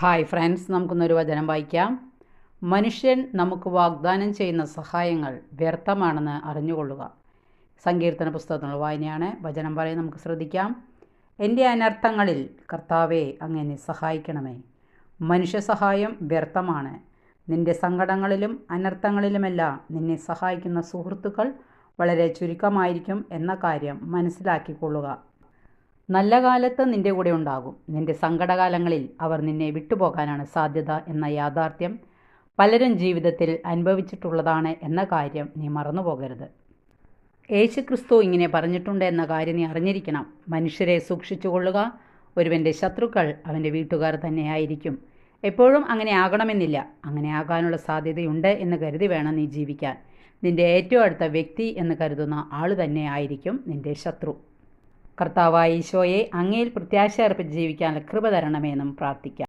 Hi friends, നമുക്കൊന്നൊരു വചനം വായിക്കാം. മനുഷ്യൻ നമുക്ക് വാഗ്ദാനം ചെയ്യുന്ന സഹായങ്ങൾ വ്യർത്ഥമാണെന്ന് അറിഞ്ഞുകൊള്ളുക. സങ്കീർത്തന പുസ്തകത്തിനുള്ള വായനയാണ്. വചനം പറയും, നമുക്ക് ശ്രദ്ധിക്കാം. എൻ്റെ അനർത്ഥങ്ങളിൽ കർത്താവേ അങ്ങ് എന്നെ സഹായിക്കണമേ. മനുഷ്യ സഹായം വ്യർത്ഥമാണ്. നിൻ്റെ സങ്കടങ്ങളിലും അനർത്ഥങ്ങളിലുമെല്ലാം നിന്നെ സഹായിക്കുന്ന സുഹൃത്തുക്കൾ വളരെ ചുരുക്കമായിരിക്കും എന്ന കാര്യം മനസ്സിലാക്കിക്കൊള്ളുക. നല്ല കാലത്ത് നിൻ്റെ കൂടെ ഉണ്ടാകും. നിൻ്റെ സങ്കടകാലങ്ങളിൽ അവർ നിന്നെ വിട്ടുപോകാനാണ് സാധ്യത എന്ന യാഥാർത്ഥ്യം പലരും ജീവിതത്തിൽ അനുഭവിച്ചിട്ടുള്ളതാണ് എന്ന കാര്യം നീ മറന്നു പോകരുത്. യേശുക്രിസ്തു ഇങ്ങനെ പറഞ്ഞിട്ടുണ്ട് എന്ന കാര്യം നീ അറിഞ്ഞിരിക്കണം. മനുഷ്യരെ സൂക്ഷിച്ചുകൊള്ളുക. ഒരുവൻ്റെ ശത്രുക്കൾ അവൻ്റെ വീട്ടുകാർ തന്നെയായിരിക്കും. എപ്പോഴും അങ്ങനെ ആകണമെന്നില്ല. അങ്ങനെ ആകാനുള്ള സാധ്യതയുണ്ട് എന്ന് കരുതി വേണം നീ ജീവിക്കാൻ. നിൻ്റെ ഏറ്റവും അടുത്ത വ്യക്തി എന്ന് കരുതുന്ന ആൾ തന്നെയായിരിക്കും നിൻ്റെ ശത്രു. കർത്താവായ ഈശോയെ, അങ്ങയിൽ പ്രത്യാശ അർപ്പിച്ച് ജീവിക്കാൻ കൃപ തരണമെന്നും പ്രാർത്ഥിക്കാം.